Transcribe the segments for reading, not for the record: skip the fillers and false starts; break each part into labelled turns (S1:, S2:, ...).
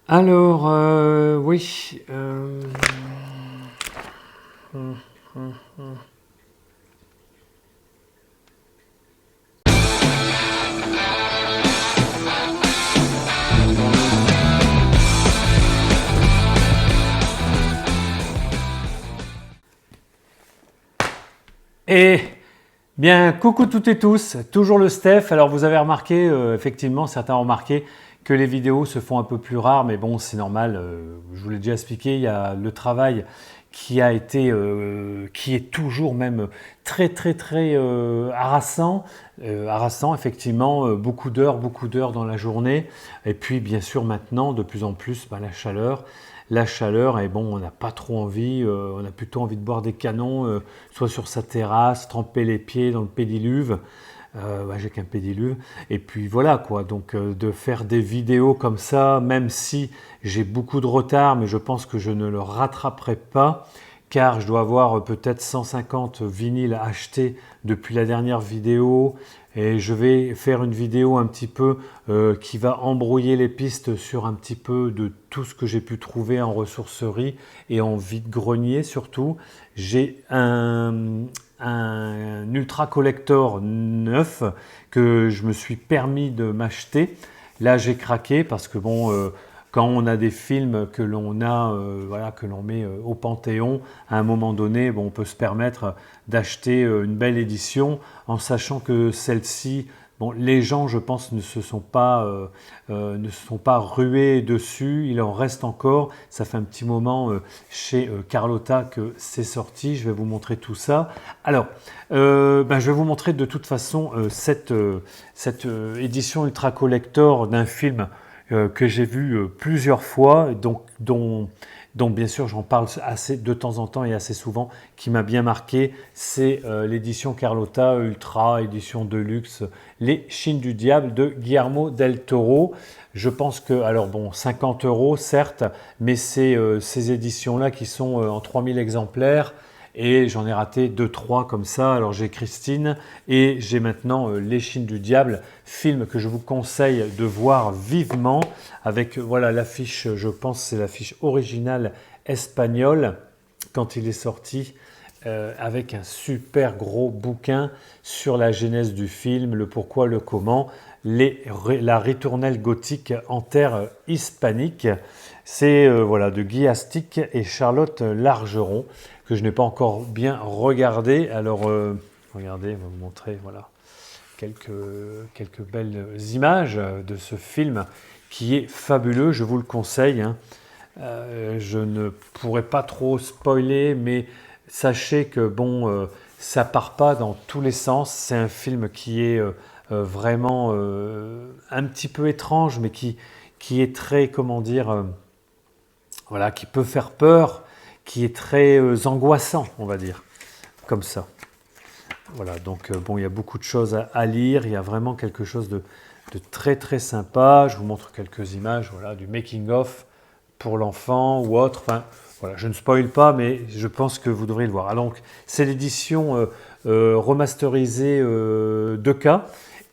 S1: Alors, oui. Hum, hum, hum. Et bien, coucou toutes et tous, toujours le Steph. Alors vous avez remarqué, effectivement, certains ont remarqué que les vidéos se font un peu plus rares, mais bon, c'est normal. Je vous l'ai déjà expliqué, il y a le travail qui est toujours même très harassant, harassant effectivement, beaucoup d'heures dans la journée. Et puis bien sûr maintenant, de plus en plus, la chaleur. La chaleur, et bon, on n'a pas trop envie, on a plutôt envie de boire des canons, soit sur sa terrasse, tremper les pieds dans le pédiluve. J'ai qu'un pédiluve. Et puis voilà quoi, donc de faire des vidéos comme ça, même si j'ai beaucoup de retard, mais je pense que je ne le rattraperai pas, car je dois avoir peut-être 150 vinyles achetés depuis la dernière vidéo. Et je vais faire une vidéo un petit peu qui va embrouiller les pistes sur un petit peu de tout ce que j'ai pu trouver en ressourcerie et en vide-grenier surtout. J'ai un Ultra Collector neuf que je me suis permis de m'acheter. Là, j'ai craqué parce que bon, quand on a des films que l'on a, voilà, que l'on met au Panthéon, à un moment donné, bon, on peut se permettre d'acheter une belle édition en sachant que celle-ci, bon, les gens, je pense, ne se sont pas rués dessus. Il en reste encore. Ça fait un petit moment chez Carlotta que c'est sorti. Je vais vous montrer tout ça. Alors, je vais vous montrer de toute façon cette édition Ultra Collector d'un film que j'ai vu plusieurs fois, donc bien sûr j'en parle assez de temps en temps et assez souvent, qui m'a bien marqué, c'est l'édition Carlotta Ultra, édition Deluxe, Les Chines du Diable de Guillermo del Toro. Je pense que, alors bon, 50 € certes, mais c'est ces éditions-là qui sont en 3000 exemplaires, et j'en ai raté 2-3 comme ça. Alors j'ai Christine et j'ai maintenant Les Chines du Diable, film que je vous conseille de voir vivement avec voilà l'affiche, je pense c'est l'affiche originale espagnole quand il est sorti, avec un super gros bouquin sur la genèse du film, le pourquoi, le comment, la ritournelle gothique en terre hispanique. C'est voilà, de Guy Astic et Charlotte Largeron, que je n'ai pas encore bien regardé. Alors, regardez, on va vous montrer voilà, quelques belles images de ce film qui est fabuleux, je vous le conseille. Hein. Je ne pourrais pas trop spoiler, mais sachez que bon, ça part pas dans tous les sens. C'est un film qui est vraiment un petit peu étrange, mais qui est très, comment dire, voilà, qui peut faire peur, qui est très angoissant, on va dire, comme ça. Voilà, donc bon, il y a beaucoup de choses à lire, il y a vraiment quelque chose de très sympa. Je vous montre quelques images, voilà, du making-of pour l'enfant ou autre. Enfin, voilà, je ne spoil pas, mais je pense que vous devriez le voir. Alors, donc, c'est l'édition remasterisée 2K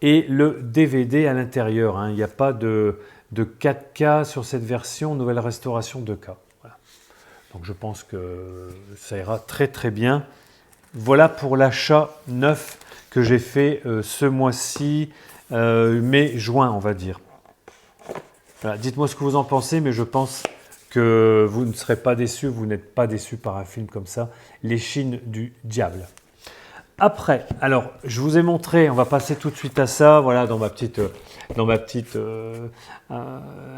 S1: et le DVD à l'intérieur. Hein. Il n'y a pas de 4K sur cette version, nouvelle restauration 2K. Voilà. Donc je pense que ça ira très bien. Voilà pour l'achat neuf que j'ai fait ce mois-ci, mai-juin, on va dire. Voilà, dites-moi ce que vous en pensez, mais je pense que vous ne serez pas déçus, vous n'êtes pas déçus par un film comme ça, Les Chines du Diable. Après, alors, je vous ai montré, on va passer tout de suite à ça, voilà, dans ma petite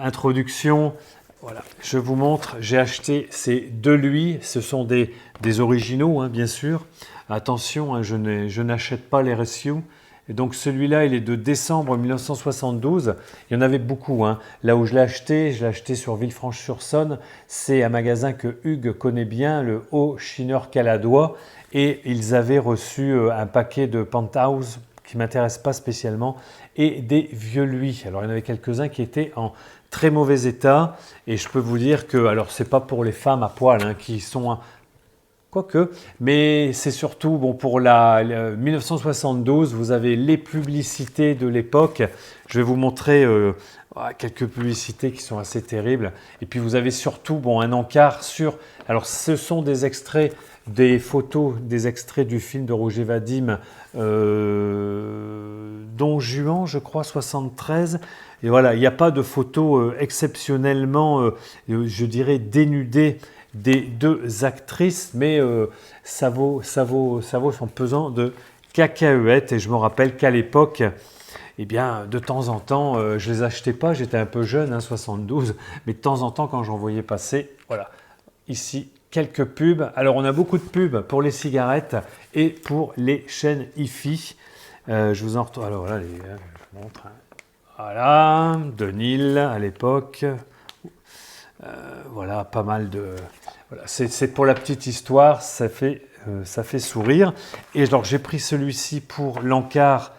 S1: introduction. Voilà, je vous montre, j'ai acheté ces deux lui, ce sont des originaux, hein, bien sûr. Attention, hein, je n'achète pas les reviews. Et donc celui-là, il est de décembre 1972. Il y en avait beaucoup. Hein. Là où je l'ai acheté sur Villefranche-sur-Saône. C'est un magasin que Hugues connaît bien, le Haut Chineur Caladois. Et ils avaient reçu un paquet de Penthouse qui ne m'intéresse pas spécialement et des vieux lui. Alors il y en avait quelques-uns qui étaient en très mauvais état. Et je peux vous dire que, alors c'est pas pour les femmes à poil hein, qui sont... quoique, mais c'est surtout bon, pour la 1972, vous avez les publicités de l'époque. Je vais vous montrer quelques publicités qui sont assez terribles. Et puis vous avez surtout bon, un encart sur... Alors ce sont des extraits, des photos, des extraits du film de Roger Vadim, Don Juan, je crois, 73. Et voilà, il n'y a pas de photos exceptionnellement, je dirais, dénudées des deux actrices, mais ça vaut son pesant de cacahuètes. Et je me rappelle qu'à l'époque, eh bien, de temps en temps, je ne les achetais pas, j'étais un peu jeune, hein, 72, mais de temps en temps, quand j'en voyais passer, voilà, ici, quelques pubs. Alors, on a beaucoup de pubs pour les cigarettes et pour les chaînes hi-fi. Je vous en retrouve. Alors là, je vous montre. Hein. Voilà, de Nil à l'époque. Voilà, pas mal de... Voilà, c'est pour la petite histoire, ça fait sourire. Et alors, j'ai pris celui-ci pour l'encart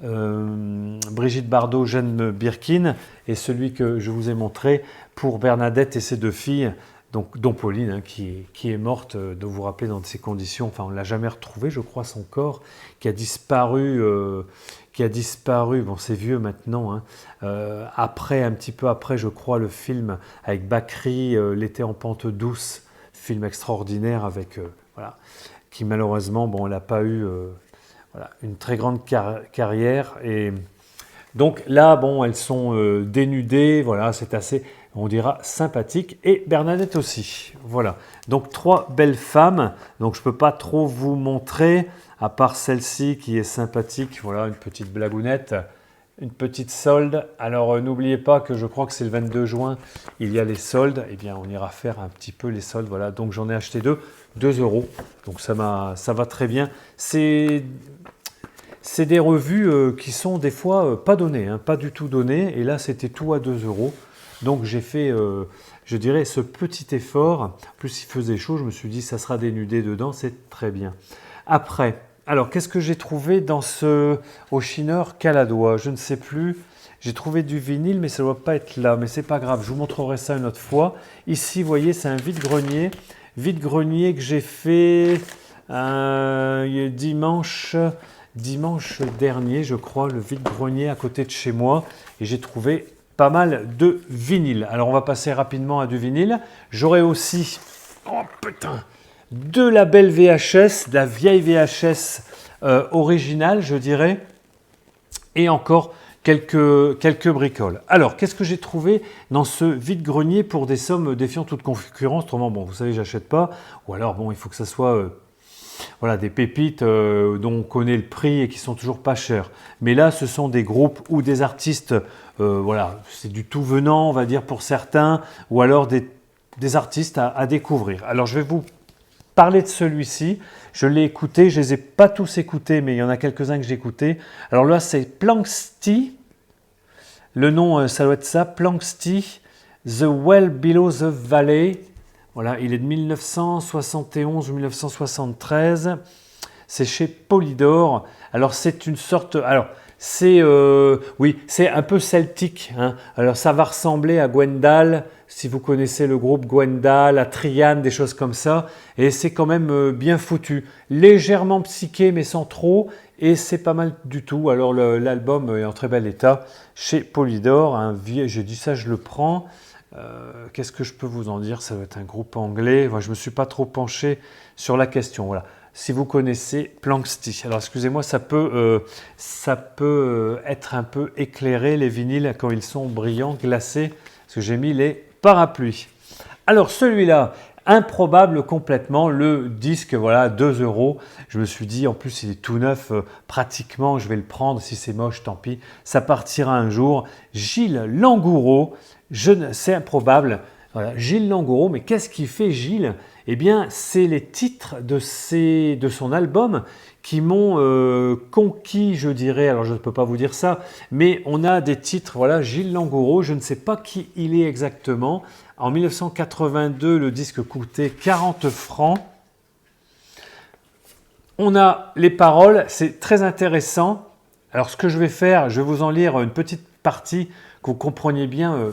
S1: Brigitte Bardot, Jeanne Birkin, et celui que je vous ai montré pour Bernadette et ses deux filles, donc, dont Pauline, hein, qui est morte, de vous rappeler dans ces conditions. Enfin, on ne l'a jamais retrouvé, je crois, son corps, qui a disparu, bon, c'est vieux maintenant, hein, après, un petit peu après, je crois, le film avec Bakri, L'été en pente douce, film extraordinaire avec, voilà, qui malheureusement, bon, elle n'a pas eu voilà, une très grande carrière. Et donc là, bon, elles sont dénudées, voilà, c'est assez, on dira, sympathique. Et Bernadette aussi, voilà. Donc 3 belles femmes, donc je ne peux pas trop vous montrer, à part celle-ci qui est sympathique, voilà, une petite blagounette, une petite solde. Alors n'oubliez pas que je crois que c'est le 22 juin, il y a les soldes, eh bien on ira faire un petit peu les soldes, voilà. Donc j'en ai acheté 2 €, donc ça va très bien. C'est des revues qui sont des fois pas données, hein, pas du tout données. Et là, c'était tout à 2 €. Donc, j'ai fait, je dirais, ce petit effort. En plus, il faisait chaud. Je me suis dit, ça sera dénudé dedans. C'est très bien. Après, alors, qu'est-ce que j'ai trouvé dans ce Auchineur Caladois? Je ne sais plus. J'ai trouvé du vinyle, mais ça ne doit pas être là. Mais c'est pas grave. Je vous montrerai ça une autre fois. Ici, vous voyez, c'est un vide-grenier. Vide-grenier que j'ai fait dimanche dernier, je crois, le vide-grenier à côté de chez moi, et j'ai trouvé pas mal de vinyle. Alors on va passer rapidement à du vinyle. J'aurai aussi, oh putain, de la belle VHS, de la vieille VHS originale, je dirais, et encore quelques bricoles. Alors, qu'est-ce que j'ai trouvé dans ce vide-grenier pour des sommes défiant toute concurrence? Autrement, bon, vous savez, j'achète pas, ou alors, bon, il faut que ça soit... voilà, des pépites dont on connaît le prix et qui sont toujours pas chères. Mais là, ce sont des groupes ou des artistes, voilà, c'est du tout venant, on va dire, pour certains, ou alors des artistes à découvrir. Alors, je vais vous parler de celui-ci. Je l'ai écouté, je ne les ai pas tous écoutés, mais il y en a quelques-uns que j'ai écoutés. Alors là, c'est Planxty. Le nom, ça doit être ça, Planxty, The Well Below the Valley. Voilà, il est de 1971 ou 1973. C'est chez Polydor. Alors, c'est une sorte... Alors, c'est oui, c'est un peu celtique. Hein. Alors, ça va ressembler à Gwendal, si vous connaissez le groupe Gwendal, à Triane, des choses comme ça. Et c'est quand même bien foutu. Légèrement psyché, mais sans trop. Et c'est pas mal du tout. Alors, l'album est en très bel état. Chez Polydor, j'ai dit ça, je le prends. Qu'est-ce que je peux vous en dire? Ça doit être un groupe anglais. Moi, je ne me suis pas trop penché sur la question. Voilà. Si vous connaissez Planxty. Alors, excusez-moi, ça peut être un peu éclairé, les vinyles, quand ils sont brillants, glacés, parce que j'ai mis les parapluies. Alors, celui-là, improbable complètement, le disque, voilà, 2 €. Je me suis dit, en plus, il est tout neuf, pratiquement, je vais le prendre. Si c'est moche, tant pis. Ça partira un jour. Gilles Langoureau. C'est improbable. Voilà, Gilles Langoureau, mais qu'est-ce qu'il fait Gilles? Eh bien, c'est les titres de son album qui m'ont conquis, je dirais. Alors, je ne peux pas vous dire ça, mais on a des titres. Voilà, Gilles Langoureau, je ne sais pas qui il est exactement. En 1982, le disque coûtait 40 francs. On a les paroles, c'est très intéressant. Alors, ce que je vais faire, je vais vous en lire une petite partie, que vous compreniez bien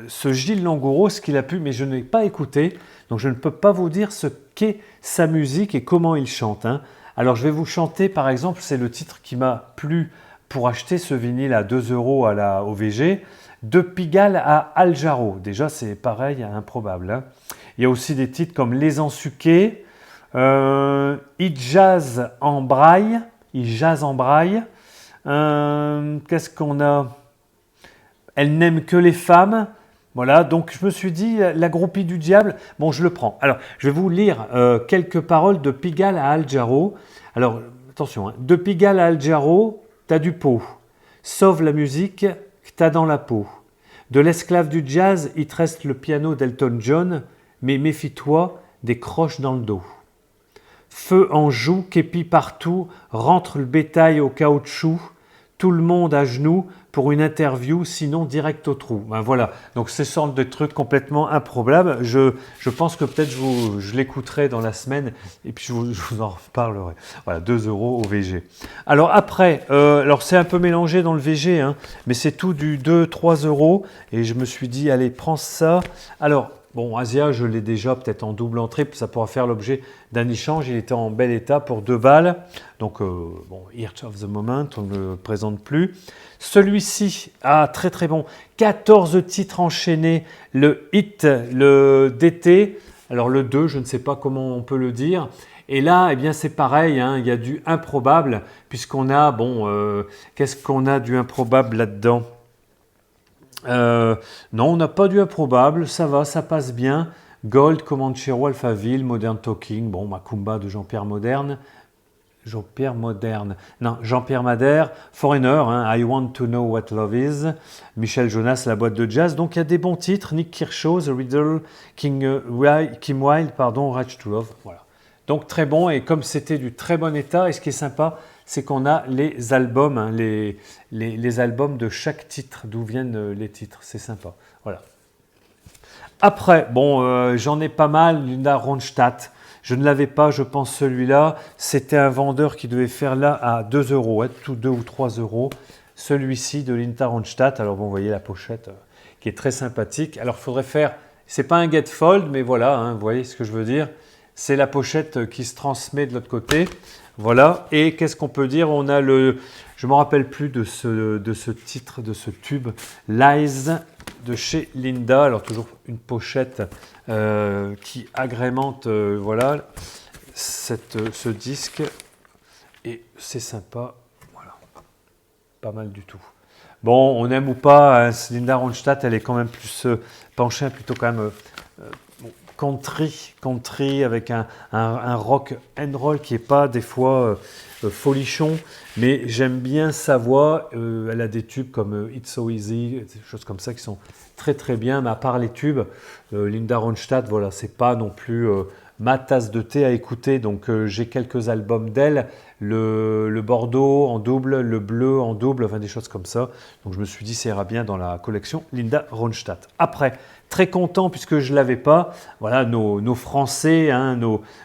S1: ce Gilles Langoureau, ce qu'il a pu, mais je n'ai pas écouté, donc je ne peux pas vous dire ce qu'est sa musique et comment il chante, hein. Alors je vais vous chanter par exemple, c'est le titre qui m'a plu pour acheter ce vinyle à 2 € au VG, de Pigalle à Al Jarreau. Déjà c'est pareil, improbable, hein. Il y a aussi des titres comme Les Ensuqués, Il jazz en braille, Il jazz en braille. Qu'est-ce qu'on a? Elle n'aime que les femmes. Voilà, donc je me suis dit, la groupie du diable, bon, je le prends. Alors, je vais vous lire quelques paroles de Pigalle à Al Jarreau. Alors, attention, hein. De Pigalle à Al Jarreau, t'as du pot. Sauve la musique que t'as dans la peau. De l'esclave du jazz, il te reste le piano d'Elton John, mais méfie-toi des croches dans le dos. Feu en joue, képi partout, rentre le bétail au caoutchouc, tout le monde à genoux pour une interview, sinon direct au trou. Ben voilà, donc ces sortes de trucs complètement improbables. Je pense que peut-être je l'écouterai dans la semaine et puis je vous en reparlerai. Voilà, 2 € au VG. Alors après, alors c'est un peu mélangé dans le VG, hein, mais c'est tout du 2-3 € et je me suis dit, allez, prends ça. Alors, bon, Asia, je l'ai déjà peut-être en double en triple, ça pourra faire l'objet d'un échange. Il était en bel état pour 2 balles. Donc, bon, Heart of the Moment, on ne le présente plus. Celui-ci, très très bon. 14 titres enchaînés. Le hit, le d'été. Alors, le 2, je ne sais pas comment on peut le dire. Et là, eh bien, c'est pareil, hein, il y a du improbable, puisqu'on a, bon, qu'est-ce qu'on a du improbable là-dedans ? Non, on n'a pas du improbable, ça va, ça passe bien. Gold, Comanchero, Alphaville, Modern Talking, bon, Macumba de Jean-Pierre Moderne. Non, Jean-Pierre Madère, Foreigner, hein, I Want to Know What Love Is, Michel Jonas, La Boîte de Jazz. Donc il y a des bons titres, Nick Kershaw, The Riddle, Kim Wilde, Rage to Love. Voilà. Donc très bon, et comme c'était du très bon état, et ce qui est sympa, c'est qu'on a les albums, hein, les albums de chaque titre, d'où viennent les titres. C'est sympa. Voilà. Après, bon, j'en ai pas mal, Linda Ronstadt. Je ne l'avais pas, je pense, celui-là. C'était un vendeur qui devait faire là à 2 €, hein, tout 2 ou 3 €. Celui-ci de Linda Ronstadt. Alors, bon, vous voyez la pochette qui est très sympathique. Alors, il faudrait faire, c'est pas un gatefold, mais voilà, hein, vous voyez ce que je veux dire. C'est la pochette qui se transmet de l'autre côté. Voilà. Et qu'est-ce qu'on peut dire? On a le, je ne me rappelle plus de ce titre, de ce tube, Lies de chez Linda. Alors toujours une pochette qui agrémente voilà, ce disque. Et c'est sympa. Voilà. Pas mal du tout. Bon, on aime ou pas, hein, Linda Ronstadt, elle est quand même plus penchée, plutôt quand même country avec un rock and roll qui n'est pas des fois folichon, mais j'aime bien sa voix. Elle a des tubes comme It's So Easy, des choses comme ça qui sont très très bien, mais à part les tubes, Linda Ronstadt, voilà, c'est pas non plus ma tasse de thé à écouter. Donc j'ai quelques albums d'elle, le Bordeaux en double, le bleu en double, enfin des choses comme ça. Donc je me suis dit ça ira bien dans la collection Linda Ronstadt. Après, très content puisque je ne l'avais pas. Voilà, nos Français, hein,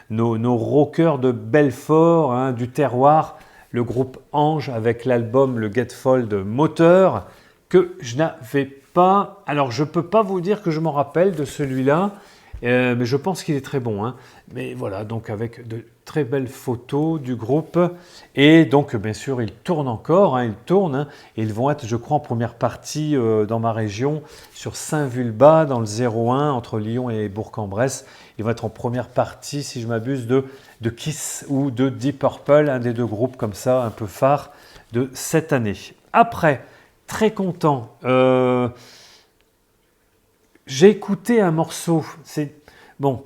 S1: nos rockers de Belfort, hein, du terroir, le groupe Ange avec l'album Le Gatefold Moteur que je n'avais pas. Alors, je ne peux pas vous dire que je m'en rappelle de celui-là, mais je pense qu'il est très bon, hein. Mais voilà, donc avec de très belles photos du groupe. Et donc, bien sûr, ils tournent encore, hein, ils tournent. Hein, et ils vont être, je crois, en première partie dans ma région, sur Saint-Vulbas, dans le 01, entre Lyon et Bourg-en-Bresse. Ils vont être en première partie, si je m'abuse, de Kiss ou de Deep Purple, un des deux groupes comme ça, un peu phare de cette année. Après, très content. J'ai écouté un morceau, c'est bon,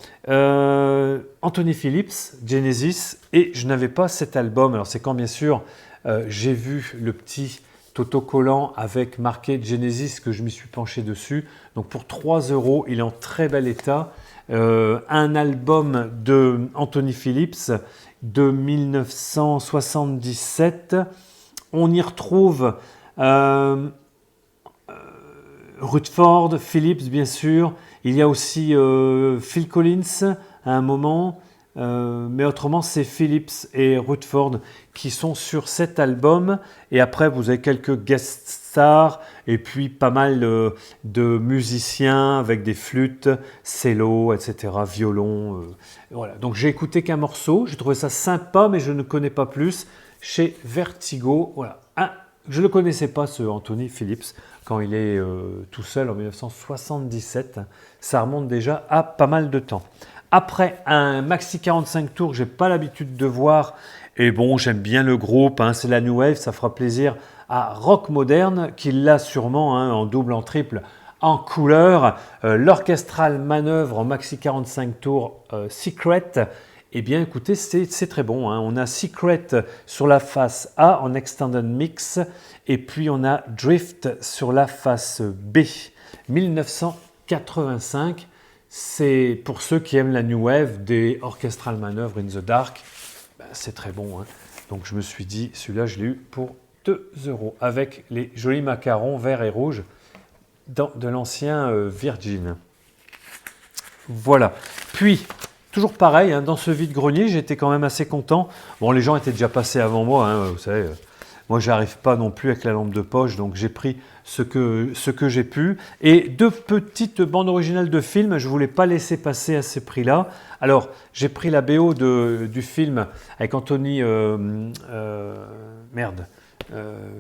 S1: Anthony Phillips, Genesis, et je n'avais pas cet album. Alors c'est quand bien sûr j'ai vu le petit autocollant avec marqué Genesis que je m'y suis penché dessus. Donc pour 3 €, il est en très bel état. Un album de Anthony Phillips de 1977. On y retrouve Rutherford, Phillips bien sûr, il y a aussi Phil Collins à un moment, Mais autrement, c'est Phillips et Rutherford qui sont sur cet album. Et après, vous avez quelques guest stars et puis pas mal de musiciens avec des flûtes, cello, etc., violon. Voilà. Donc j'ai écouté qu'un morceau. J'ai trouvé ça sympa, mais je ne connais pas plus. Chez Vertigo, voilà. Je ne le connaissais pas, ce Anthony Phillips, quand il est tout seul en 1977. Ça remonte déjà à pas mal de temps. Après, un maxi 45 tours que je n'ai pas l'habitude de voir, et bon, j'aime bien le groupe, hein, c'est la New Wave, ça fera plaisir à Rock Moderne, qui l'a sûrement hein, en double, en triple, en couleur. L'Orchestral Manœuvre en maxi 45 tours Secret. Eh bien, écoutez, c'est très bon. Hein. On a Secret sur la face A en Extended Mix, et puis on a Drift sur la face B, 1985. C'est pour ceux qui aiment la New Wave, des Orchestral Manœuvre in the Dark. Ben, c'est très bon. Hein. Donc je me suis dit, celui-là, je l'ai eu pour 2 € avec les jolis macarons verts et rouges de l'ancien Virgin. Voilà. Puis, toujours pareil, hein, dans ce vide-grenier, j'étais quand même assez content. Bon, les gens étaient déjà passés avant moi, hein, vous savez. Moi, j'arrive pas non plus avec la lampe de poche, donc j'ai pris ce que j'ai pu. Et 2 petites bandes originales de films, je ne voulais pas laisser passer à ces prix-là. Alors, j'ai pris la BO du film avec Anthony...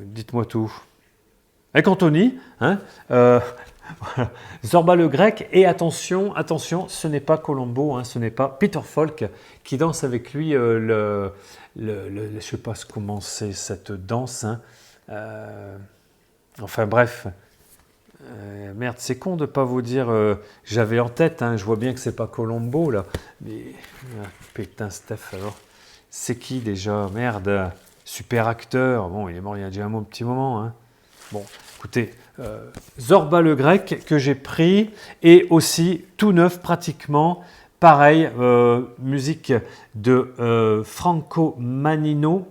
S1: dites-moi tout. Avec Anthony, hein, voilà. Zorba le Grec, et attention, ce n'est pas Colombo, hein, ce n'est pas Peter Falk qui danse avec lui je ne sais pas comment c'est cette danse. Hein. Enfin bref, merde, c'est con de ne pas vous dire, j'avais en tête, hein, je vois bien que c'est pas Colombo là, mais putain Steph alors, c'est qui déjà, merde, super acteur, bon il est mort il y a déjà un petit moment, hein. Bon, écoutez, Zorba le Grec que j'ai pris, et aussi tout neuf pratiquement, pareil, musique de Franco Manino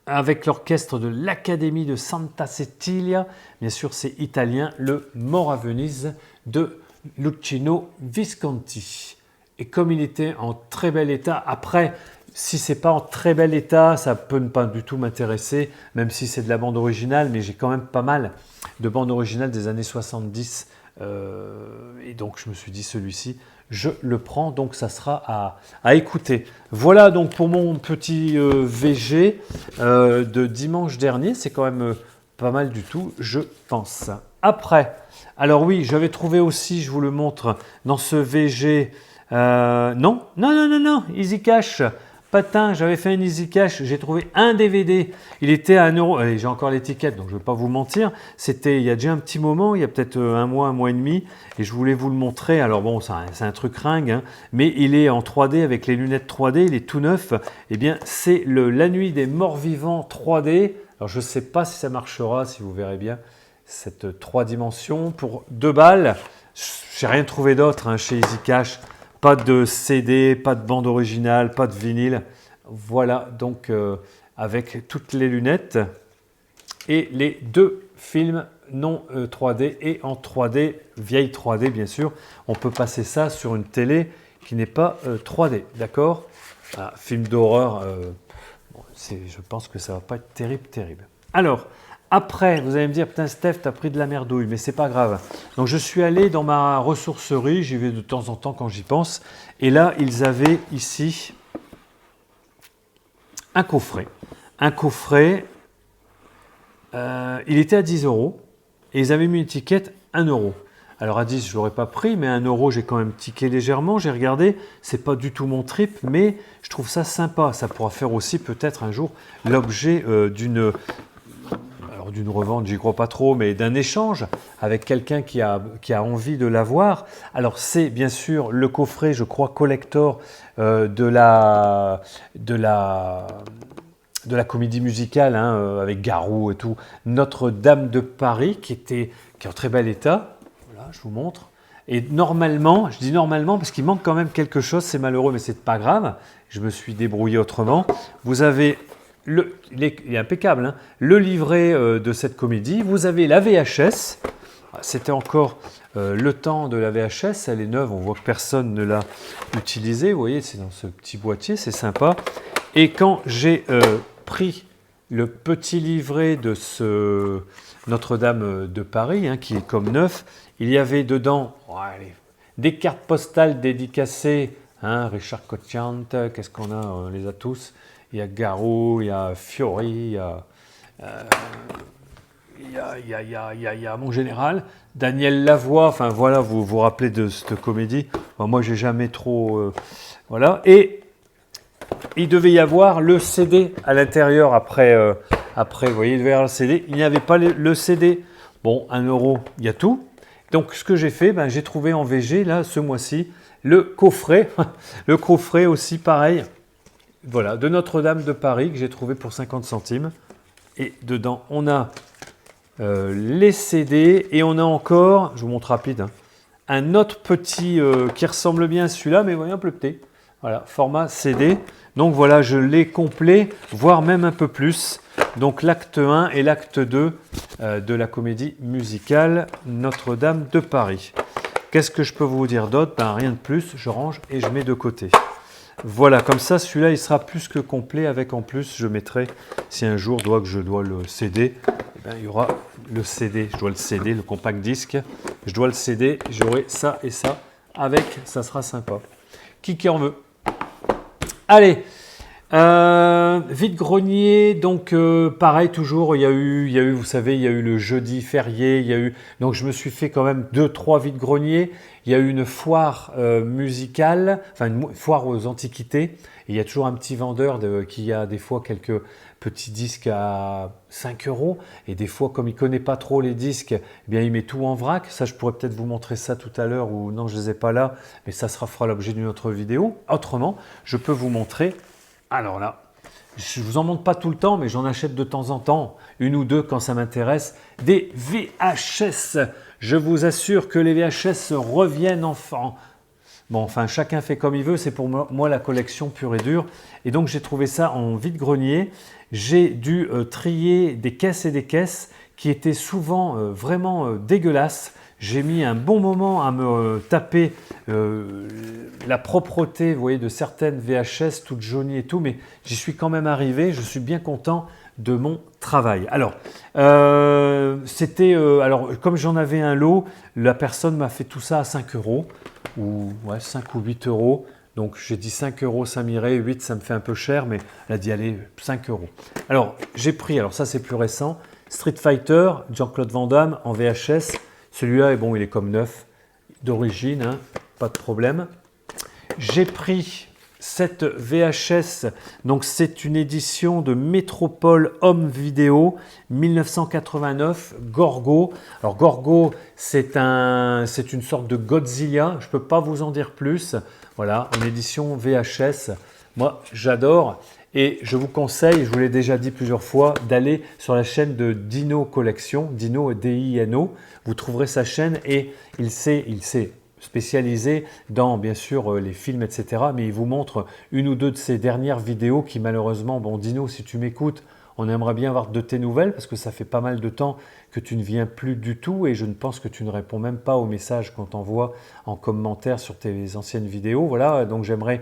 S1: avec l'orchestre de l'Académie de Santa Cecilia, bien sûr c'est italien, le Mort à Venise de Luchino Visconti. Et comme il était en très bel état, après, si c'est pas en très bel état, ça peut ne pas du tout m'intéresser, même si c'est de la bande originale, mais j'ai quand même pas mal de bandes originales des années 70, et donc je me suis dit celui-ci, je le prends, donc ça sera à écouter. Voilà donc pour mon petit VG de dimanche dernier, c'est quand même pas mal du tout, je pense. Après, alors oui, j'avais trouvé aussi, je vous le montre, dans ce VG, non, Easy Cash. Patin, j'avais fait un Easy Cash, j'ai trouvé un DVD, il était à 1 €, allez, j'ai encore l'étiquette donc je ne vais pas vous mentir, c'était il y a déjà un petit moment, il y a peut-être un mois et demi, et je voulais vous le montrer, alors bon c'est un truc ringue, hein, mais il est en 3D avec les lunettes 3D, il est tout neuf, et bien c'est La Nuit des Morts Vivants 3D, alors je ne sais pas si ça marchera, si vous verrez bien, cette 3 dimensions, pour 2 balles, j'ai rien trouvé d'autre hein, chez Easy Cash. Pas de CD, pas de bande originale, pas de vinyle. Voilà donc avec toutes les lunettes et les 2 films non 3D et en 3D, vieille 3D bien sûr. On peut passer ça sur une télé qui n'est pas 3D, d'accord? Film d'horreur, je pense que ça ne va pas être terrible. Alors, après, vous allez me dire, putain Steph, t'as pris de la merdouille, mais c'est pas grave. Donc je suis allé dans ma ressourcerie, j'y vais de temps en temps quand j'y pense, et là ils avaient ici un coffret. Il était à 10 € et ils avaient mis une étiquette 1 €. Alors à 10, je ne l'aurais pas pris, mais à 1 €, j'ai quand même tiqué légèrement. J'ai regardé, c'est pas du tout mon trip, mais je trouve ça sympa. Ça pourra faire aussi peut-être un jour l'objet d'une revente, j'y crois pas trop, mais d'un échange avec quelqu'un qui a envie de l'avoir. Alors c'est bien sûr le coffret, je crois, collector de la comédie musicale hein, avec Garou et tout, Notre-Dame de Paris, qui est en très bel état. Voilà, je vous montre. Et normalement, je dis normalement parce qu'il manque quand même quelque chose, c'est malheureux, mais c'est pas grave. Je me suis débrouillé autrement. Vous avez il est impeccable, hein, le livret de cette comédie. Vous avez la VHS, C'était encore le temps de la VHS, elle est neuve, on voit que personne ne l'a utilisée. Vous voyez, c'est dans ce petit boîtier, c'est sympa. Et quand j'ai pris le petit livret de ce Notre-Dame de Paris, hein, qui est comme neuf, il y avait dedans des cartes postales dédicacées. Hein, Richard Cochiant, qu'est-ce qu'on a? On les a tous. Il y a Garou, il y a Fiori, il y a mon général, Daniel Lavoie, enfin voilà, vous vous rappelez de cette comédie. Enfin, moi, j'ai jamais trop... voilà. Et il devait y avoir le CD à l'intérieur après, vous voyez, il devait y avoir le CD. Il n'y avait pas le CD. Bon, 1 €, il y a tout. Donc, ce que j'ai fait, j'ai trouvé en VG, là, ce mois-ci, le coffret. Le coffret aussi, pareil. Voilà, de Notre-Dame de Paris, que j'ai trouvé pour 50 centimes. Et dedans, on a les CD et on a encore, je vous montre rapide, hein, un autre petit qui ressemble bien à celui-là, mais voyez un peu petit. Voilà, format CD. Donc voilà, je l'ai complet, voire même un peu plus. Donc l'acte 1 et l'acte 2 de la comédie musicale Notre-Dame de Paris. Qu'est-ce que je peux vous dire d'autre? Rien de plus, je range et je mets de côté. Voilà, comme ça, celui-là, il sera plus que complet. Avec en plus, je mettrai, si un jour je dois le céder, il y aura le CD. Je dois le céder, le compact disque. Je dois le céder, j'aurai ça et ça. Avec, ça sera sympa. Qui en veut? Allez, vide-grenier, donc pareil toujours, il y a eu, vous savez, il y a eu le jeudi férié, donc je me suis fait quand même 2-3 vide-greniers. Il y a eu une foire musicale, enfin une foire aux antiquités. Et il y a toujours un petit vendeur qui a des fois quelques petits disques à 5 €. Et des fois, comme il ne connaît pas trop les disques, eh bien, il met tout en vrac. Ça, je pourrais peut-être vous montrer ça tout à l'heure, ou non, je ne les ai pas là, mais ça fera l'objet d'une autre vidéo. Autrement, je peux vous montrer, alors là, je ne vous en montre pas tout le temps, mais j'en achète de temps en temps, 1 ou 2 quand ça m'intéresse, des VHS. Je vous assure que les VHS reviennent enfin. Bon, enfin, chacun fait comme il veut, c'est pour moi la collection pure et dure. Et donc, j'ai trouvé ça en vide-grenier. J'ai dû trier des caisses et des caisses qui étaient souvent vraiment dégueulasses. J'ai mis un bon moment à me taper la propreté, vous voyez, de certaines VHS toutes jaunies et tout, mais j'y suis quand même arrivé. Je suis bien content de mon travail. Alors, comme j'en avais un lot, la personne m'a fait tout ça à 5 €, ou 5 ou 8 €. Donc j'ai dit 5 €, ça m'irait, 8 ça me fait un peu cher, mais elle a dit allez, 5 €. Alors j'ai pris, alors ça c'est plus récent, Street Fighter, Jean-Claude Van Damme en VHS. Celui-là, bon, il est comme neuf, d'origine, hein, pas de problème. J'ai pris cette VHS, donc c'est une édition de Métropole Home Video 1989, Gorgo. Alors Gorgo, c'est une sorte de Godzilla, je ne peux pas vous en dire plus. Voilà, en édition VHS. Moi, j'adore et je vous conseille, je vous l'ai déjà dit plusieurs fois, d'aller sur la chaîne de Dino Collection, Dino, D-I-N-O. Vous trouverez sa chaîne et il s'est spécialisé dans, bien sûr, les films, etc. Mais il vous montre 1 ou 2 de ses dernières vidéos qui, malheureusement, bon, Dino, si tu m'écoutes, on aimerait bien avoir de tes nouvelles parce que ça fait pas mal de temps que tu ne viens plus du tout et je ne pense que tu ne réponds même pas aux messages qu'on t'envoie en commentaire sur tes anciennes vidéos. Voilà, donc j'espère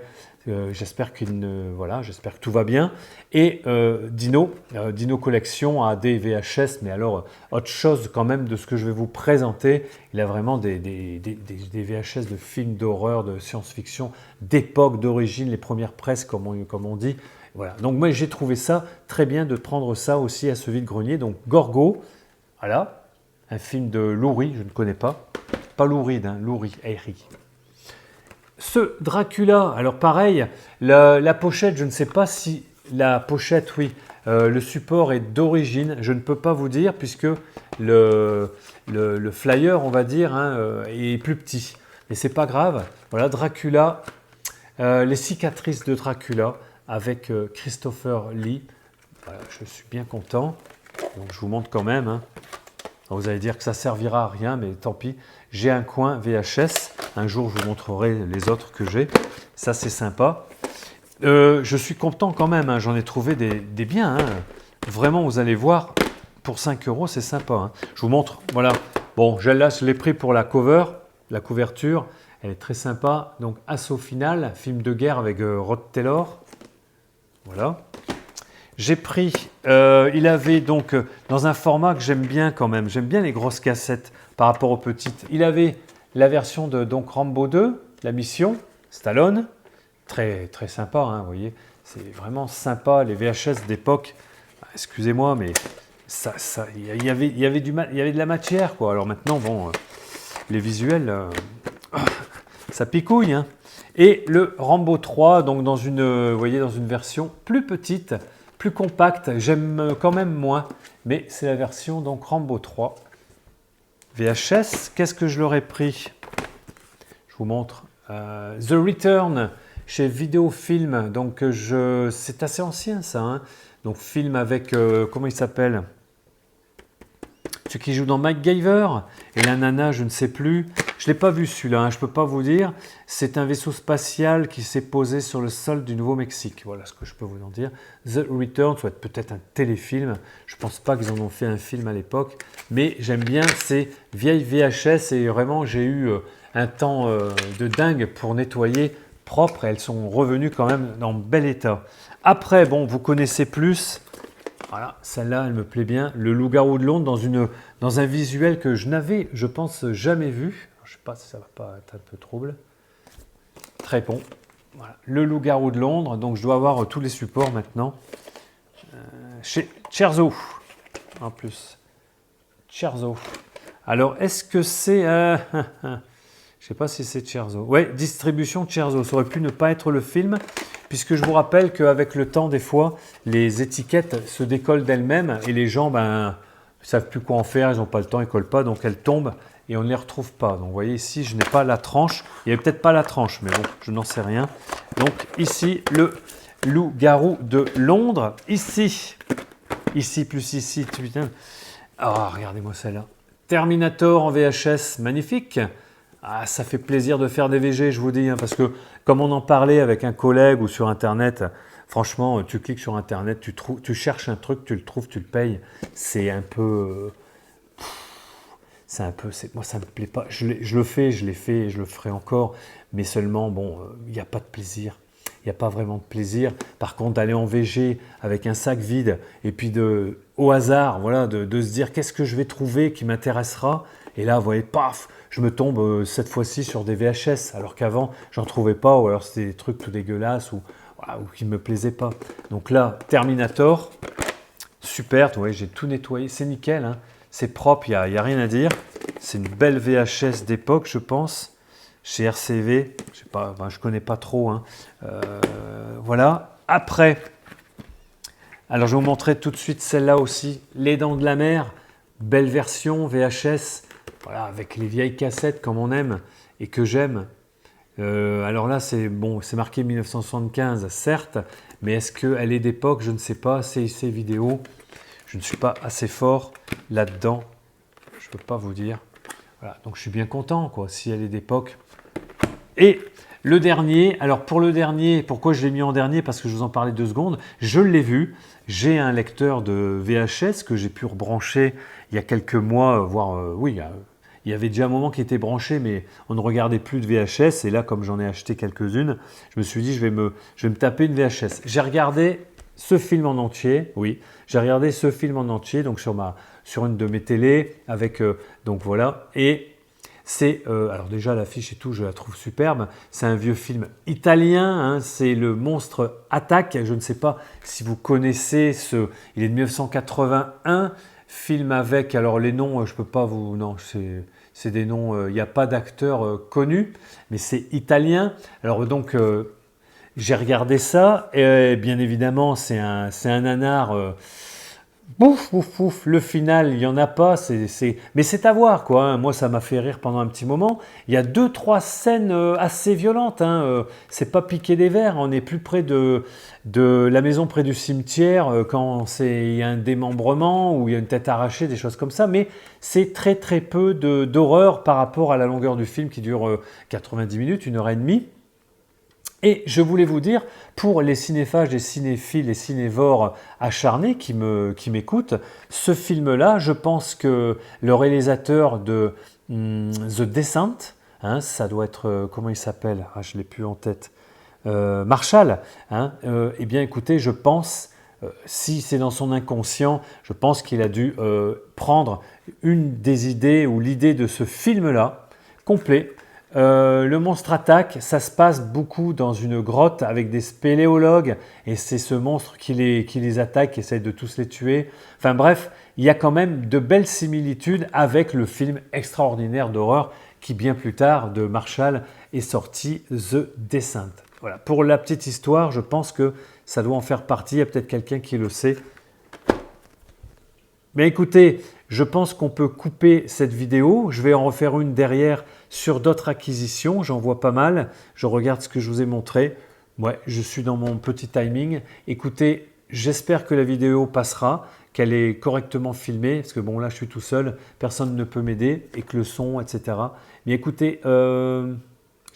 S1: j'espère que tout va bien. Et Dino Collection a des VHS, mais alors autre chose quand même de ce que je vais vous présenter. Il a vraiment des VHS de films d'horreur, de science-fiction, d'époque, d'origine, les premières presses comme on dit. Voilà. Donc moi j'ai trouvé ça très bien de prendre ça aussi à ce vide-grenier. Donc Gorgo, voilà, un film de Louris, je ne connais pas. Pas Louride, hein, Louris, Eyri. Ce Dracula, alors pareil, la pochette, je ne sais pas si la pochette, oui, le support est d'origine, je ne peux pas vous dire puisque le flyer, on va dire, hein, est plus petit. Mais c'est pas grave. Voilà, Dracula, les cicatrices de Dracula avec Christopher Lee. Voilà, je suis bien content. Donc je vous montre quand même. Hein. Vous allez dire que ça servira à rien, mais tant pis. J'ai un coin VHS. Un jour, je vous montrerai les autres que j'ai. Ça, c'est sympa. Je suis content quand même. Hein. J'en ai trouvé des biens. Hein. Vraiment, vous allez voir, pour 5 €, c'est sympa. Hein. Je vous montre, voilà, Bon, là, je l'ai pris pour la cover, la couverture. Elle est très sympa. Donc, Assaut final, film de guerre avec Rod Taylor. Voilà. J'ai pris, il avait donc, dans un format que j'aime bien quand même, j'aime bien les grosses cassettes par rapport aux petites. Il avait la version de donc, Rambo 2, la mission, Stallone, très, très sympa, hein, vous voyez, c'est vraiment sympa, les VHS d'époque, excusez-moi, mais il y avait de la matière, quoi. Alors maintenant, bon, les visuels, ça picouille, hein. Et le Rambo 3, donc vous voyez, dans une version plus petite, plus compacte, j'aime quand même moins, mais c'est la version donc Rambo 3 VHS. Qu'est-ce que je leur ai pris? Je vous montre. The Return chez Vidéofilm, donc c'est assez ancien ça, hein. Donc film avec, comment il s'appelle? Celui qui joue dans MacGyver, et la nana, je ne sais plus. Je ne l'ai pas vu celui-là, hein, je ne peux pas vous dire. C'est un vaisseau spatial qui s'est posé sur le sol du Nouveau-Mexique. Voilà ce que je peux vous en dire. The Return, ça va être peut-être un téléfilm. Je ne pense pas qu'ils en ont fait un film à l'époque. Mais j'aime bien ces vieilles VHS et vraiment, j'ai eu un temps de dingue pour nettoyer propre. Et elles sont revenues quand même dans bel état. Après, bon, vous connaissez plus. Voilà, celle-là, elle me plaît bien. Le Loup-garou de Londres dans un visuel que je n'avais, je pense, jamais vu. Je ne sais pas si ça va pas être un peu trouble. Très bon. Voilà. Le Loup-garou de Londres. Donc, je dois avoir tous les supports maintenant. Chez Cherzo. En plus. Cherzo. Alors, est-ce que c'est... je ne sais pas si c'est Cherzo. Ouais, distribution Cherzo. Ça aurait pu ne pas être le film. Puisque je vous rappelle qu'avec le temps, des fois, les étiquettes se décollent d'elles-mêmes et les gens ne savent plus quoi en faire, ils n'ont pas le temps, ils ne collent pas, donc elles tombent et on ne les retrouve pas. Donc vous voyez ici, je n'ai pas la tranche. Il n'y avait peut-être pas la tranche, mais bon, je n'en sais rien. Donc ici, le Loup-garou de Londres. Ici plus ici, putain. Ah, regardez-moi celle-là. Terminator en VHS, magnifique. Ah, ça fait plaisir de faire des VG, je vous dis, hein, parce que comme on en parlait avec un collègue ou sur Internet, franchement, tu cliques sur Internet, tu cherches un truc, tu le trouves, tu le payes. C'est un peu... moi, ça ne me plaît pas. Je le fais, je l'ai fait et je le ferai encore. Mais seulement, bon, il n'y a pas de plaisir. Il n'y a pas vraiment de plaisir. Par contre, d'aller en VG avec un sac vide et puis au hasard, voilà, de se dire qu'est-ce que je vais trouver qui m'intéressera. Et là, vous voyez, paf, je me tombe cette fois-ci sur des VHS, alors qu'avant, j'en trouvais pas, ou alors c'était des trucs tout dégueulasses ou qui ne me plaisaient pas. Donc là, Terminator, super, vous voyez, j'ai tout nettoyé, c'est nickel, hein. C'est propre, il n'y a rien à dire. C'est une belle VHS d'époque, je pense, chez RCV, je sais pas, je connais pas trop, hein. Voilà. Après, alors je vais vous montrer tout de suite celle-là aussi, Les Dents de la Mer, belle version VHS. Voilà, avec les vieilles cassettes comme on aime et que j'aime. Alors là, c'est bon, c'est marqué 1975, certes, mais est-ce qu'elle est d'époque? Je ne sais pas. CIC vidéo, je ne suis pas assez fort là-dedans. Je ne peux pas vous dire. Voilà, donc je suis bien content, quoi, si elle est d'époque. Et le dernier, alors pour le dernier, pourquoi je l'ai mis en dernier? Parce que je vous en parlais 2 secondes. Je l'ai vu. J'ai un lecteur de VHS que j'ai pu rebrancher il y a quelques mois, voire oui, il y avait déjà un moment qui était branché, mais on ne regardait plus de VHS. Et là, comme j'en ai acheté quelques-unes, je me suis dit, je vais me taper une VHS. J'ai regardé ce film en entier, oui. J'ai regardé ce film en entier, donc sur une de mes télés, avec, donc voilà. Et c'est, alors déjà l'affiche et tout, je la trouve superbe. C'est un vieux film italien, hein, c'est Le Monstre Attaque. Je ne sais pas si vous connaissez il est de 1981. Film avec, alors les noms, je peux pas vous... Non, c'est des noms, il n'y a pas d'acteurs connus, mais c'est italien. Alors donc, j'ai regardé ça, et bien évidemment, c'est un nanar... Bouf, bouf, bouf, le final, il n'y en a pas, mais c'est à voir, quoi, hein. Moi, ça m'a fait rire pendant un petit moment. Il y a 2-3 scènes assez violentes, hein. C'est pas piquer des verres, on est plus près de la maison près du cimetière quand il y a un démembrement ou il y a une tête arrachée, des choses comme ça, mais c'est très très peu d'horreur par rapport à la longueur du film qui dure 90 minutes, 1h30. Et je voulais vous dire, pour les cinéphages, les cinéphiles, les cinévores acharnés qui m'écoutent, ce film-là, je pense que le réalisateur de The Descent, hein, ça doit être, comment il s'appelle? Ah, je ne l'ai plus en tête. Marshall, hein, eh bien écoutez, je pense, si c'est dans son inconscient, je pense qu'il a dû prendre une des idées ou l'idée de ce film-là, complet. Le monstre attaque, ça se passe beaucoup dans une grotte avec des spéléologues et c'est ce monstre qui les attaque, qui essaye de tous les tuer. Enfin bref, il y a quand même de belles similitudes avec le film extraordinaire d'horreur qui bien plus tard de Marshall est sorti, The Descent. Voilà. Pour la petite histoire, je pense que ça doit en faire partie, il y a peut-être quelqu'un qui le sait. Mais écoutez, je pense qu'on peut couper cette vidéo. Je vais en refaire une derrière sur d'autres acquisitions. J'en vois pas mal. Je regarde ce que je vous ai montré. Ouais, je suis dans mon petit timing. Écoutez, j'espère que la vidéo passera, qu'elle est correctement filmée. Parce que bon, là, je suis tout seul. Personne ne peut m'aider. Et que le son, etc. Mais écoutez, je ne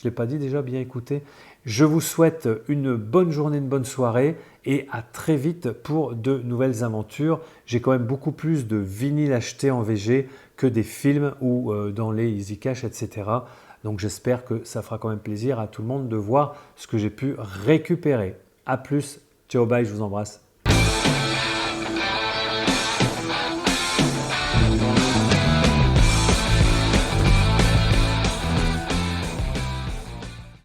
S1: l'ai pas dit déjà, bien écoutez. Je vous souhaite une bonne journée, une bonne soirée et à très vite pour de nouvelles aventures. J'ai quand même beaucoup plus de vinyles achetés en VG que des films ou dans les Easy Cash, etc. Donc j'espère que ça fera quand même plaisir à tout le monde de voir ce que j'ai pu récupérer. A plus, ciao, bye, je vous embrasse.